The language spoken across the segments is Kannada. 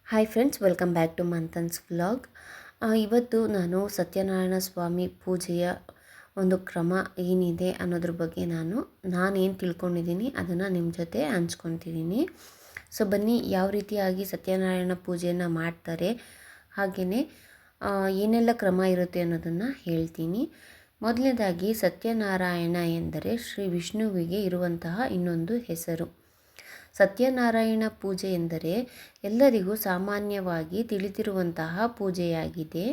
Hi friends, welcome back to Manthan's vlog. ಇವತ್ತು ನಾನು ಸತ್ಯನಾರಾಯಣ ಸ್ವಾಮಿ ಪೂಜೆಯ ಒಂದು ಕ್ರಮ ಏನಿದೆ ಅನ್ನೋದ್ರ ಬಗ್ಗೆ ನಾನೇನು ತಿಳ್ಕೊಂಡಿದ್ದೀನಿ ಅದನ್ನು ನಿಮ್ಮ ಜೊತೆ ಹಂಚ್ಕೊತಿದ್ದೀನಿ. ಸೊ ಬನ್ನಿ, ಯಾವ ರೀತಿಯಾಗಿ ಸತ್ಯನಾರಾಯಣ ಪೂಜೆಯನ್ನು ಮಾಡ್ತಾರೆ, ಹಾಗೆಯೇ ಏನೆಲ್ಲ ಕ್ರಮ ಇರುತ್ತೆ ಅನ್ನೋದನ್ನು ಹೇಳ್ತೀನಿ. ಮೊದಲನೇದಾಗಿ, ಸತ್ಯನಾರಾಯಣ ಎಂದರೆ ಶ್ರೀ ವಿಷ್ಣುವಿಗೆ ಇರುವಂತಹ ಇನ್ನೊಂದು ಹೆಸರು. ಸತ್ಯನಾರಾಯಣ ಪೂಜೆ ಎಂದರೆ ಎಲ್ಲರಿಗೂ ಸಾಮಾನ್ಯವಾಗಿ ತಿಳಿದಿರುವಂತಹ ಪೂಜೆಯಾಗಿದೆ.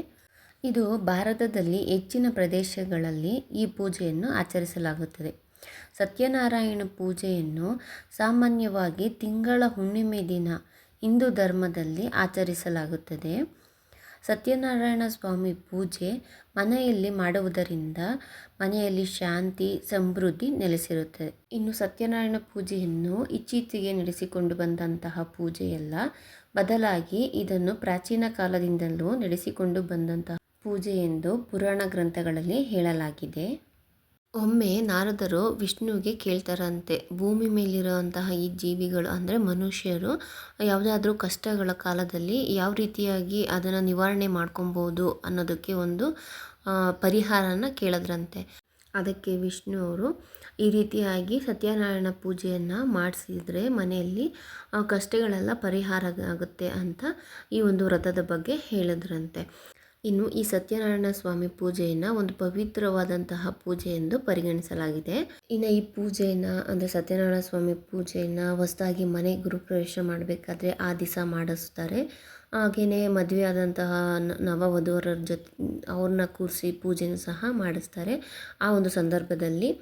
ಇದು ಭಾರತದಲ್ಲಿ ಹೆಚ್ಚಿನ ಪ್ರದೇಶಗಳಲ್ಲಿ ಈ ಪೂಜೆಯನ್ನು ಆಚರಿಸಲಾಗುತ್ತದೆ. ಸತ್ಯನಾರಾಯಣ ಪೂಜೆಯನ್ನು ಸಾಮಾನ್ಯವಾಗಿ ತಿಂಗಳ ಹುಣ್ಣಿಮೆ ದಿನ ಹಿಂದೂ ಧರ್ಮದಲ್ಲಿ ಆಚರಿಸಲಾಗುತ್ತದೆ. ಸತ್ಯನಾರಾಯಣ ಸ್ವಾಮಿ ಪೂಜೆ ಮನೆಯಲ್ಲಿ ಮಾಡುವುದರಿಂದ ಮನೆಯಲ್ಲಿ ಶಾಂತಿ, ಸಮೃದ್ಧಿ ನೆಲೆಸಿರುತ್ತದೆ. ಇನ್ನು ಸತ್ಯನಾರಾಯಣ ಪೂಜೆಯನ್ನು ಇತ್ತೀಚೆಗೆ ನಡೆಸಿಕೊಂಡು ಬಂದಂತಹ ಪೂಜೆಯಲ್ಲ, ಬದಲಾಗಿ ಇದನ್ನು ಪ್ರಾಚೀನ ಕಾಲದಿಂದಲೂ ನಡೆಸಿಕೊಂಡು ಬಂದಂತಹ ಪೂಜೆ ಎಂದು ಪುರಾಣ ಗ್ರಂಥಗಳಲ್ಲಿ ಹೇಳಲಾಗಿದೆ. ಒಮ್ಮೆ ನಾರದರು ವಿಷ್ಣುವಿಗೆ ಕೇಳ್ತಾರಂತೆ, ಭೂಮಿ ಮೇಲಿರುವಂತಹ ಈ ಜೀವಿಗಳು ಅಂದರೆ ಮನುಷ್ಯರು ಯಾವುದಾದ್ರೂ ಕಷ್ಟಗಳ ಕಾಲದಲ್ಲಿ ಯಾವ ರೀತಿಯಾಗಿ ಅದನ್ನು ನಿವಾರಣೆ ಮಾಡ್ಕೊಬೋದು ಅನ್ನೋದಕ್ಕೆ ಒಂದು ಪರಿಹಾರನ ಕೇಳಿದ್ರಂತೆ. ಅದಕ್ಕೆ ವಿಷ್ಣು ಅವರು ಈ ರೀತಿಯಾಗಿ ಸತ್ಯನಾರಾಯಣ ಪೂಜೆಯನ್ನು ಮಾಡಿಸಿದರೆ ಮನೆಯಲ್ಲಿ ಕಷ್ಟಗಳೆಲ್ಲ ಪರಿಹಾರ ಆಗುತ್ತೆ ಅಂತ ಈ ಒಂದು ವ್ರತದ ಬಗ್ಗೆ ಹೇಳಿದ್ರಂತೆ. ಇನ್ನು ಈ ಸತ್ಯನಾರಾಯಣ ಸ್ವಾಮಿ ಪೂಜೆಯನ್ನು ಒಂದು ಪವಿತ್ರವಾದಂತಹ ಪೂಜೆ ಎಂದು ಪರಿಗಣಿಸಲಾಗಿದೆ. ಇನ್ನು ಈ ಪೂಜೆಯನ್ನು ಅಂದರೆ ಸತ್ಯನಾರಾಯಣ ಸ್ವಾಮಿ ಪೂಜೆಯನ್ನು ಹೊಸದಾಗಿ ಮನೆ ಗೃಹಪ್ರವೇಶ ಮಾಡಬೇಕಾದ್ರೆ ಆ ದಿವಸ ಮಾಡಿಸ್ತಾರೆ. ಹಾಗೆಯೇ ಮದುವೆ ಆದಂತಹ ನವವಧುವರರ ಜೊತೆ ಅವ್ರನ್ನ ಕೂರಿಸಿ ಪೂಜೆನೂ ಸಹ ಮಾಡಿಸ್ತಾರೆ ಆ ಒಂದು ಸಂದರ್ಭದಲ್ಲಿ.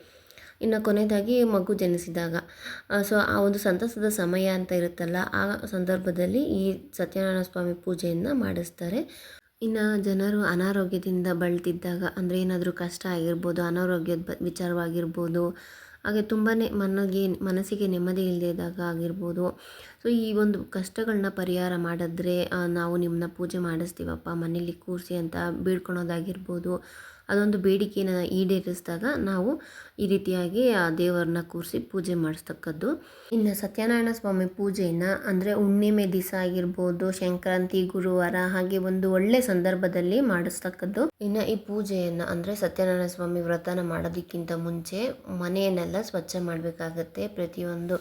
ಇನ್ನು ಕೊನೆಯದಾಗಿ ಮಗು ಜನಿಸಿದಾಗ, ಸೊ ಆ ಒಂದು ಸಂತಸದ ಸಮಯ ಅಂತ ಇರುತ್ತಲ್ಲ, ಆ ಸಂದರ್ಭದಲ್ಲಿ ಈ ಸತ್ಯನಾರಾಯಣ ಸ್ವಾಮಿ ಪೂಜೆಯನ್ನು ಮಾಡಿಸ್ತಾರೆ. ಇನ್ನು ಜನರು ಅನಾರೋಗ್ಯದಿಂದ ಬಳಲ್ತಿದ್ದಾಗ, ಅಂದರೆ ಏನಾದರೂ ಕಷ್ಟ ಆಗಿರ್ಬೋದು, ಅನಾರೋಗ್ಯದ ವಿಚಾರವಾಗಿರ್ಬೋದು, ಹಾಗೆ ತುಂಬಾ ಮನಸ್ಸಿಗೆ ನೆಮ್ಮದಿ ಇಲ್ಲದಾಗ ಆಗಿರ್ಬೋದು, ಸೊ ಈ ಒಂದು ಕಷ್ಟಗಳನ್ನ ಪರಿಹಾರ ಮಾಡಿದ್ರೆ ನಾವು ನಿಮ್ಮನ್ನ ಪೂಜೆ ಮಾಡಿಸ್ತೀವಪ್ಪ ಮನೇಲಿ ಕೂರಿಸಿ ಅಂತ ಬೇಡ್ಕೊಳೋದಾಗಿರ್ಬೋದು, ಅದೊಂದು ಬೇಡಿಕೆನ ಈಡೇರಿಸಿದಾಗ ನಾವು ಈ ರೀತಿಯಾಗಿ ಆ ದೇವರನ್ನ ಕೂರಿಸಿ ಪೂಜೆ ಮಾಡಿಸ್ತಕ್ಕದ್ದು. ಇನ್ನು ಸತ್ಯನಾರಾಯಣ ಸ್ವಾಮಿ ಪೂಜೆಯನ್ನು ಅಂದರೆ ಹುಣ್ಣಿಮೆ ದಿವಸ ಆಗಿರ್ಬೋದು, ಸಂಕ್ರಾಂತಿ, ಗುರುವಾರ, ಹಾಗೆ ಒಂದು ಒಳ್ಳೆ ಸಂದರ್ಭದಲ್ಲಿ ಮಾಡಿಸ್ತಕ್ಕದ್ದು. ಇನ್ನು ಈ ಪೂಜೆಯನ್ನು ಅಂದರೆ ಸತ್ಯನಾರಾಯಣ ಸ್ವಾಮಿ ವ್ರತನ ಮಾಡೋದಕ್ಕಿಂತ ಮುಂಚೆ ಮನೆಯನ್ನೆಲ್ಲ ಸ್ವಚ್ಛ ಮಾಡಬೇಕಾಗತ್ತೆ. ಪ್ರತಿಯೊಂದು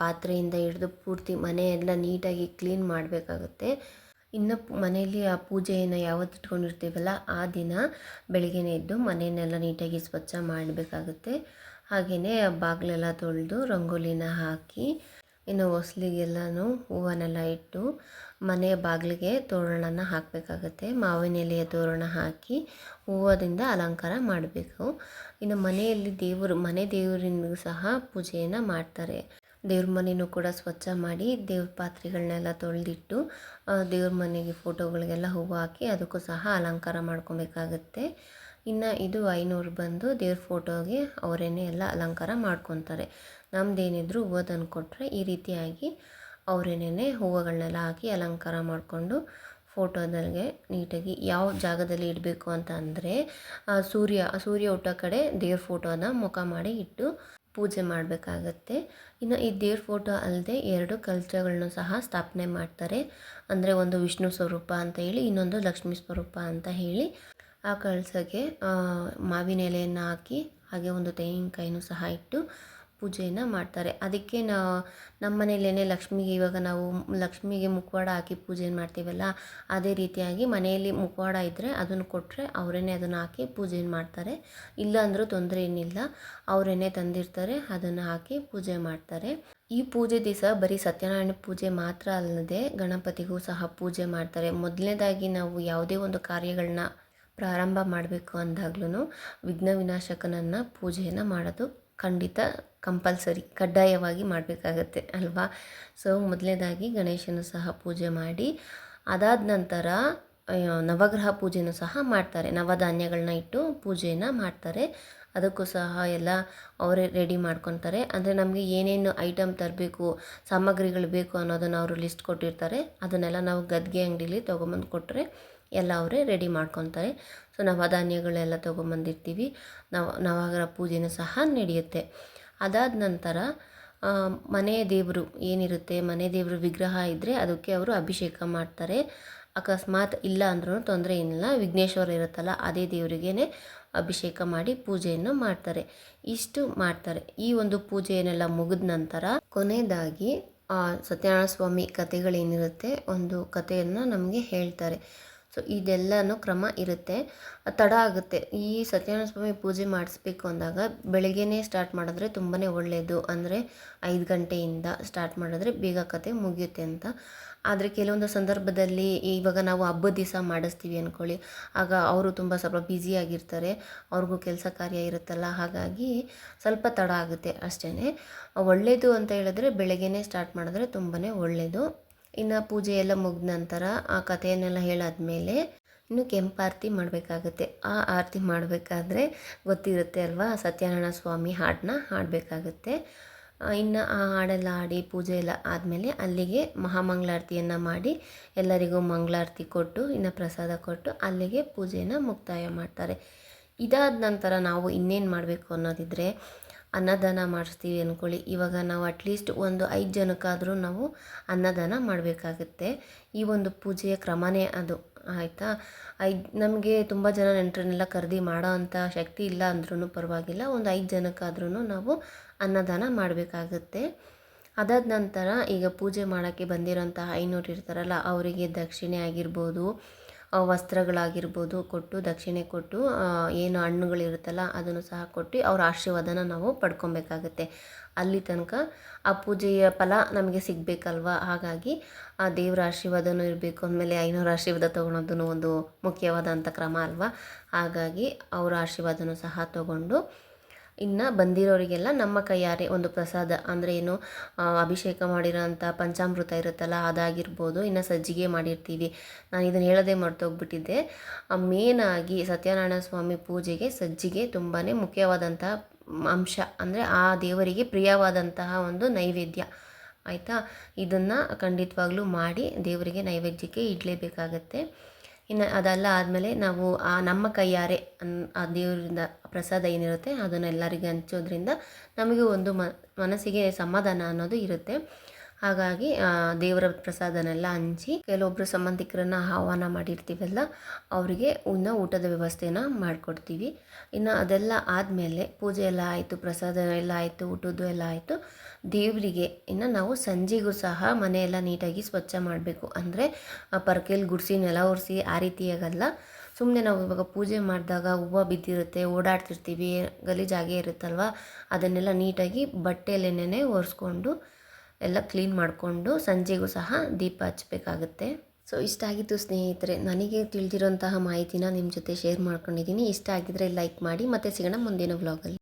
ಪಾತ್ರೆಯಿಂದ ಹಿಡಿದು ಪೂರ್ತಿ ಮನೆಯೆಲ್ಲ ನೀಟಾಗಿ ಕ್ಲೀನ್ ಮಾಡಬೇಕಾಗತ್ತೆ. ಇನ್ನು ಮನೆಯಲ್ಲಿ ಆ ಪೂಜೆಯನ್ನು ಯಾವತ್ತು ಇಟ್ಕೊಂಡಿರ್ತೀವಲ್ಲ ಆ ದಿನ ಬೆಳಗ್ಗೆನೇ ಎದ್ದು ಮನೆಯನ್ನೆಲ್ಲ ನೀಟಾಗಿ ಸ್ವಚ್ಛ ಮಾಡಬೇಕಾಗುತ್ತೆ. ಹಾಗೆಯೇ ಬಾಗಿಲೆಲ್ಲ ತೊಳೆದು ರಂಗೋಲಿನ ಹಾಕಿ, ಇನ್ನು ಹೊಸ್ಲಿಗೆಲ್ಲನೂ ಹೂವನ್ನೆಲ್ಲ ಇಟ್ಟು ಮನೆಯ ಬಾಗಿಲಿಗೆ ತೋರಣನ ಹಾಕಬೇಕಾಗತ್ತೆ. ಮಾವಿನ ಎಲೆಯ ತೋರಣ ಹಾಕಿ ಹೂವದಿಂದ ಅಲಂಕಾರ ಮಾಡಬೇಕು. ಇನ್ನು ಮನೆಯಲ್ಲಿ ಮನೆ ದೇವರಿಗೂ ಸಹ ಪೂಜೆಯನ್ನು ಮಾಡ್ತಾರೆ. ದೇವ್ರ ಮನೆಯೂ ಕೂಡ ಸ್ವಚ್ಛ ಮಾಡಿ ದೇವ್ರ ಪಾತ್ರೆಗಳನ್ನೆಲ್ಲ ತೊಳೆದಿಟ್ಟು ದೇವ್ರ ಮನೆಗೆ ಫೋಟೋಗಳಿಗೆಲ್ಲ ಹೂವು ಹಾಕಿ ಅದಕ್ಕೂ ಸಹ ಅಲಂಕಾರ ಮಾಡ್ಕೊಬೇಕಾಗತ್ತೆ. ಇನ್ನು ಇದು 500 ಬಂದು ದೇವ್ರ ಫೋಟೋಗೆ ಅವರೇನೆ ಎಲ್ಲ ಅಲಂಕಾರ ಮಾಡ್ಕೊತಾರೆ. ನಮ್ಮದೇನಿದ್ರು ಹೂವು ತಂದು ಕೊಟ್ಟರೆ ಈ ರೀತಿಯಾಗಿ ಅವರೇನೇ ಹೂವುಗಳನ್ನೆಲ್ಲ ಹಾಕಿ ಅಲಂಕಾರ ಮಾಡಿಕೊಂಡು ಫೋಟೋದಲ್ಲಿಗೆ ನೀಟಾಗಿ ಯಾವ ಜಾಗದಲ್ಲಿ ಇಡಬೇಕು ಅಂತ ಅಂದರೆ ಸೂರ್ಯ ಹುಟ್ಟೋ ಕಡೆ ದೇವ್ರ ಫೋಟೋನ ಮುಖ ಮಾಡಿ ಇಟ್ಟು ಪೂಜೆ ಮಾಡಬೇಕಾಗತ್ತೆ. ಇನ್ನು ಈ ದೇವ್ರ ಫೋಟೋ ಅಲ್ಲದೆ 2 ಕಲಶಗಳನ್ನು ಸಹ ಸ್ಥಾಪನೆ ಮಾಡ್ತಾರೆ. ಅಂದರೆ ಒಂದು ವಿಷ್ಣು ಸ್ವರೂಪ ಅಂತ ಹೇಳಿ, ಇನ್ನೊಂದು ಲಕ್ಷ್ಮೀ ಸ್ವರೂಪ ಅಂತ ಹೇಳಿ. ಆ ಕಳಶಕ್ಕೆ ಮಾವಿನ ಎಲೆಯನ್ನು ಹಾಕಿ ಹಾಗೆ ಒಂದು ತೆಂಗಿನಕಾಯಿನೂ ಸಹ ಇಟ್ಟು ಪೂಜೆಯನ್ನು ಮಾಡ್ತಾರೆ. ಅದಕ್ಕೆ ನಮ್ಮ ಮನೆಯಲ್ಲೇ ಲಕ್ಷ್ಮಿಗೆ, ಇವಾಗ ನಾವು ಲಕ್ಷ್ಮಿಗೆ ಮುಖವಾಡ ಹಾಕಿ ಪೂಜೆ ಮಾಡ್ತೀವಲ್ಲ, ಅದೇ ರೀತಿಯಾಗಿ ಮನೆಯಲ್ಲಿ ಮುಖವಾಡ ಇದ್ದರೆ ಅದನ್ನು ಕೊಟ್ಟರೆ ಅವರೇನೆ ಅದನ್ನು ಹಾಕಿ ಪೂಜೆ ಮಾಡ್ತಾರೆ. ಇಲ್ಲ ಅಂದರೂ ತೊಂದರೆ ಏನಿಲ್ಲ, ಅವರೇನೆ ತಂದಿರ್ತಾರೆ, ಅದನ್ನು ಹಾಕಿ ಪೂಜೆ ಮಾಡ್ತಾರೆ. ಈ ಪೂಜೆ ದಿವಸ ಬರೀ ಸತ್ಯನಾರಾಯಣ ಪೂಜೆ ಮಾತ್ರ ಅಲ್ಲದೆ ಗಣಪತಿಗೂ ಸಹ ಪೂಜೆ ಮಾಡ್ತಾರೆ. ಮೊದಲನೇದಾಗಿ ನಾವು ಯಾವುದೇ ಒಂದು ಕಾರ್ಯಗಳನ್ನ ಪ್ರಾರಂಭ ಮಾಡಬೇಕು ಅಂದಾಗ್ಲೂ ವಿಘ್ನ ವಿನಾಶಕನನ್ನು ಪೂಜೆಯನ್ನು ಮಾಡೋದು ಖಂಡಿತ ಕಂಪಲ್ಸರಿ, ಕಡ್ಡಾಯವಾಗಿ ಮಾಡಬೇಕಾಗತ್ತೆ ಅಲ್ವಾ. ಸೊ ಮೊದಲನೇದಾಗಿ ಗಣೇಶನ ಸಹ ಪೂಜೆ ಮಾಡಿ, ಅದಾದ ನಂತರ ನವಗ್ರಹ ಪೂಜೆನೂ ಸಹ ಮಾಡ್ತಾರೆ. ನವಧಾನ್ಯಗಳನ್ನ ಇಟ್ಟು ಪೂಜೆಯನ್ನು ಮಾಡ್ತಾರೆ. ಅದಕ್ಕೂ ಸಹ ಎಲ್ಲ ಅವರೇ ರೆಡಿ ಮಾಡ್ಕೊತಾರೆ. ಅಂದರೆ ನಮಗೆ ಏನೇನು ಐಟಮ್ ತರಬೇಕು, ಸಾಮಗ್ರಿಗಳು ಬೇಕು ಅನ್ನೋದನ್ನು ಅವರು ಲಿಸ್ಟ್ ಕೊಟ್ಟಿರ್ತಾರೆ. ಅದನ್ನೆಲ್ಲ ನಾವು ಗದ್ಗೆ ಅಂಗಡೀಲಿ ತೊಗೊಂಬಂದು ಕೊಟ್ಟರೆ ಎಲ್ಲ ಅವರೇ ರೆಡಿ ಮಾಡ್ಕೊತಾರೆ. ಸೊ ನವಧಾನ್ಯಗಳೆಲ್ಲ ತೊಗೊಂಬಂದಿರ್ತೀವಿ. ನವಗ್ರಹ ಪೂಜೆನೂ ಸಹ ನಡೆಯುತ್ತೆ. ಅದಾದ ನಂತರ ಮನೆ ದೇವರು ಏನಿರುತ್ತೆ, ಮನೆ ದೇವರು ವಿಗ್ರಹ ಇದ್ದರೆ ಅದಕ್ಕೆ ಅವರು ಅಭಿಷೇಕ ಮಾಡ್ತಾರೆ. ಅಕಸ್ಮಾತ್ ಇಲ್ಲ ಅಂದ್ರೂ ತೊಂದರೆ ಏನಿಲ್ಲ, ವಿಘ್ನೇಶ್ವರ ಇರುತ್ತಲ್ಲ ಅದೇ ದೇವರಿಗೇ ಅಭಿಷೇಕ ಮಾಡಿ ಪೂಜೆಯನ್ನು ಮಾಡ್ತಾರೆ. ಇಷ್ಟು ಮಾಡ್ತಾರೆ. ಈ ಒಂದು ಪೂಜೆಯನ್ನೆಲ್ಲ ಮುಗಿದ ನಂತರ ಕೊನೆಯದಾಗಿ ಸತ್ಯನಾರಾಯಣ ಸ್ವಾಮಿ ಕಥೆಗಳೇನಿರುತ್ತೆ, ಒಂದು ಕಥೆಯನ್ನು ನಮಗೆ ಹೇಳ್ತಾರೆ. ಸೊ ಇದೆಲ್ಲನೂ ಕ್ರಮ ಇರುತ್ತೆ. ತಡ ಆಗುತ್ತೆ. ಈ ಸತ್ಯನಾರಾಯಣ ಸ್ವಾಮಿ ಪೂಜೆ ಮಾಡಿಸ್ಬೇಕು ಅಂದಾಗ ಬೆಳಗ್ಗೆನೇ ಸ್ಟಾರ್ಟ್ ಮಾಡಿದ್ರೆ ತುಂಬಾ ಒಳ್ಳೆಯದು. ಅಂದರೆ 5 ಗಂಟೆಯಿಂದ ಸ್ಟಾರ್ಟ್ ಮಾಡಿದ್ರೆ ಬೇಗ ಕತೆ ಮುಗಿಯುತ್ತೆ ಅಂತ. ಆದರೆ ಕೆಲವೊಂದು ಸಂದರ್ಭದಲ್ಲಿ ಇವಾಗ ನಾವು ಹಬ್ಬದ ದಿವಸ ಮಾಡಿಸ್ತೀವಿ ಅಂದ್ಕೊಳ್ಳಿ, ಆಗ ಅವರು ಸ್ವಲ್ಪ ಬ್ಯುಸಿಯಾಗಿರ್ತಾರೆ, ಅವ್ರಿಗೂ ಕೆಲಸ ಕಾರ್ಯ ಇರುತ್ತಲ್ಲ, ಹಾಗಾಗಿ ಸ್ವಲ್ಪ ತಡ ಆಗುತ್ತೆ ಅಷ್ಟೇ. ಒಳ್ಳೆಯದು ಅಂತ ಹೇಳಿದ್ರೆ ಬೆಳಗ್ಗೆನೇ ಸ್ಟಾರ್ಟ್ ಮಾಡಿದ್ರೆ ತುಂಬಾ ಒಳ್ಳೆಯದು. ಇನ್ನು ಪೂಜೆ ಎಲ್ಲ ಮುಗಿದ ನಂತರ ಆ ಕಥೆಯನ್ನೆಲ್ಲ ಹೇಳಾದ್ಮೇಲೆ ಇನ್ನು ಕೆಂಪಾರತಿ ಮಾಡಬೇಕಾಗುತ್ತೆ. ಆ ಆರತಿ ಮಾಡಬೇಕಾದ್ರೆ ಗೊತ್ತಿರುತ್ತೆ ಅಲ್ವಾ, ಸತ್ಯನಾರಾಯಣ ಸ್ವಾಮಿ ಹಾಡನ್ನ ಹಾಡಬೇಕಾಗುತ್ತೆ. ಇನ್ನು ಆ ಹಾಡೆಲ್ಲ ಹಾಡಿ ಪೂಜೆ ಎಲ್ಲ ಆದಮೇಲೆ ಅಲ್ಲಿಗೆ ಮಹಾಮಂಗಳಾರತಿಯನ್ನು ಮಾಡಿ ಎಲ್ಲರಿಗೂ ಮಂಗಳಾರತಿ ಕೊಟ್ಟು ಇನ್ನು ಪ್ರಸಾದ ಕೊಟ್ಟು ಅಲ್ಲಿಗೆ ಪೂಜೆಯನ್ನು ಮುಕ್ತಾಯ ಮಾಡ್ತಾರೆ. ಇದಾದ ನಂತರ ನಾವು ಇನ್ನೇನು ಮಾಡಬೇಕು ಅನ್ನೋದಿದ್ರೆ ಅನ್ನದಾನ ಮಾಡಿಸ್ತೀವಿ ಅಂದ್ಕೊಳ್ಳಿ. ಇವಾಗ ನಾವು ಅಟ್ಲೀಸ್ಟ್ ಒಂದು 5 ಜನಕ್ಕಾದರೂ ನಾವು ಅನ್ನದಾನ ಮಾಡಬೇಕಾಗುತ್ತೆ. ಈ ಒಂದು ಪೂಜೆಯ ಕ್ರಮನೇ ಅದು, ಆಯಿತಾ. ನಮಗೆ ತುಂಬ ಜನ ನೆಂಟರನ್ನೆಲ್ಲ ಕರೆದಿ ಮಾಡೋ ಅಂಥ ಶಕ್ತಿ ಇಲ್ಲ ಅಂದ್ರೂ ಪರವಾಗಿಲ್ಲ, ಒಂದು 5 ಜನಕ್ಕಾದ್ರೂ ನಾವು ಅನ್ನದಾನ ಮಾಡಬೇಕಾಗುತ್ತೆ. ಅದಾದ ನಂತರ ಈಗ ಪೂಜೆ ಮಾಡೋಕ್ಕೆ ಬಂದಿರೋಂಥ ಐನೋರು ಇರ್ತಾರಲ್ಲ, ಅವರಿಗೆ ದಕ್ಷಿಣೆ ಆಗಿರ್ಬೋದು, ವಸ್ತ್ರಗಳಾಗಿರ್ಬೋದು ಕೊಟ್ಟು, ದಕ್ಷಿಣೆ ಕೊಟ್ಟು, ಏನು ಹಣ್ಣುಗಳಿರುತ್ತಲ್ಲ ಅದನ್ನು ಸಹ ಕೊಟ್ಟು ಅವ್ರ ಆಶೀರ್ವಾದನ ನಾವು ಪಡ್ಕೊಬೇಕಾಗತ್ತೆ. ಅಲ್ಲಿ ತನಕ ಆ ಪೂಜೆಯ ಫಲ ನಮಗೆ ಸಿಗಬೇಕಲ್ವ, ಹಾಗಾಗಿ ಆ ದೇವರ ಆಶೀರ್ವಾದನೂ ಇರಬೇಕು. ಅಂದಮೇಲೆ ಐನೋರ ಆಶೀರ್ವಾದ ತೊಗೊಳೋದೂ ಒಂದು ಮುಖ್ಯವಾದಂಥ ಕ್ರಮ ಅಲ್ವಾ, ಹಾಗಾಗಿ ಅವರ ಆಶೀರ್ವಾದನೂ ಸಹ ತಗೊಂಡು ಇನ್ನು ಬಂದಿರೋರಿಗೆಲ್ಲ ನಮ್ಮ ಕೈಯಾರೆ ಒಂದು ಪ್ರಸಾದ, ಅಂದರೆ ಏನು ಅಭಿಷೇಕ ಮಾಡಿರೋಂಥ ಪಂಚಾಮೃತ ಇರುತ್ತಲ್ಲ ಅದಾಗಿರ್ಬೋದು, ಇನ್ನು ಸಜ್ಜಿಗೆ ಮಾಡಿರ್ತೀವಿ. ನಾನು ಇದನ್ನು ಹೇಳೋದೇ ಮರ್ತೋಗ್ಬಿಟ್ಟಿದ್ದೆ. ಮೇನಾಗಿ ಸತ್ಯನಾರಾಯಣ ಸ್ವಾಮಿ ಪೂಜೆಗೆ ಸಜ್ಜಿಗೆ ತುಂಬಾ ಮುಖ್ಯವಾದಂಥ ಅಂಶ, ಅಂದರೆ ಆ ದೇವರಿಗೆ ಪ್ರಿಯವಾದಂತಹ ಒಂದು ನೈವೇದ್ಯ, ಆಯಿತಾ. ಇದನ್ನು ಖಂಡಿತವಾಗ್ಲೂ ಮಾಡಿ ದೇವರಿಗೆ ನೈವೇದ್ಯಕ್ಕೆ ಇಡಲೇಬೇಕಾಗತ್ತೆ. ಇನ್ನು ಅದೆಲ್ಲ ಆದಮೇಲೆ ನಾವು ನಮ್ಮ ಕೈಯಾರೆ ಆ ದೇವರಿಂದ ಪ್ರಸಾದ ಏನಿರುತ್ತೆ ಅದನ್ನು ಎಲ್ಲರಿಗೆ ಹಂಚೋದ್ರಿಂದ ನಮಗೆ ಒಂದು ಮನಸ್ಸಿಗೆ ಸಮಾಧಾನ ಅನ್ನೋದು ಇರುತ್ತೆ. ಹಾಗಾಗಿ ದೇವರ ಪ್ರಸಾದನೆಲ್ಲ ಹಂಚಿ ಕೆಲವೊಬ್ಬರು ಸಂಬಂಧಿಕರನ್ನು ಆಹ್ವಾನ ಮಾಡಿರ್ತೀವಲ್ಲ ಅವರಿಗೆ ಇನ್ನು ಊಟದ ವ್ಯವಸ್ಥೆನ ಮಾಡಿಕೊಡ್ತೀವಿ. ಇನ್ನು ಅದೆಲ್ಲ ಆದಮೇಲೆ ಪೂಜೆ ಎಲ್ಲ ಆಯಿತು, ಪ್ರಸಾದ ಎಲ್ಲ ಆಯಿತು, ಊಟದ್ದು ಎಲ್ಲ ಆಯಿತು. ದೇವರಿಗೆ ಇನ್ನು ನಾವು ಸಂಜೆಗೂ ಸಹ ಮನೆಯೆಲ್ಲ ನೀಟಾಗಿ ಸ್ವಚ್ಛ ಮಾಡಬೇಕು. ಅಂದರೆ ಪರ್ಕೆಯಲ್ಲಿ ಗುಡಿಸಿ ನೆಲ ಒರೆಸಿ ಆ ರೀತಿಯಾಗಲ್ಲ, ಸುಮ್ಮನೆ ನಾವು ಇವಾಗ ಪೂಜೆ ಮಾಡಿದಾಗ ಹೂವು ಬಿದ್ದಿರುತ್ತೆ, ಓಡಾಡ್ತಿರ್ತೀವಿ, ಗಲೀಜಾಗೇ ಇರುತ್ತಲ್ವ, ಅದನ್ನೆಲ್ಲ ನೀಟಾಗಿ ಬಟ್ಟೆಯಲ್ಲೇನೆ ಒರೆಸ್ಕೊಂಡು ಎಲ್ಲ ಕ್ಲೀನ್ ಮಾಡಿಕೊಂಡು ಸಂಜೆಗೂ ಸಹ ದೀಪ ಹಚ್ಚಬೇಕಾಗುತ್ತೆ. ಸೊ ಇಷ್ಟ ಆಗಿತ್ತು ಸ್ನೇಹಿತರೆ, ನನಗೆ ತಿಳಿದಿರೋಂತಹ ಮಾಹಿತಿನ ನಿಮ್ಮ ಜೊತೆ ಶೇರ್ ಮಾಡ್ಕೊಂಡಿದ್ದೀನಿ. ಇಷ್ಟ ಆಗಿದ್ದರೆ ಲೈಕ್ ಮಾಡಿ, ಮತ್ತೆ ಸಿಗೋಣ ಮುಂದಿನ ವ್ಲಾಗಲ್ಲಿ.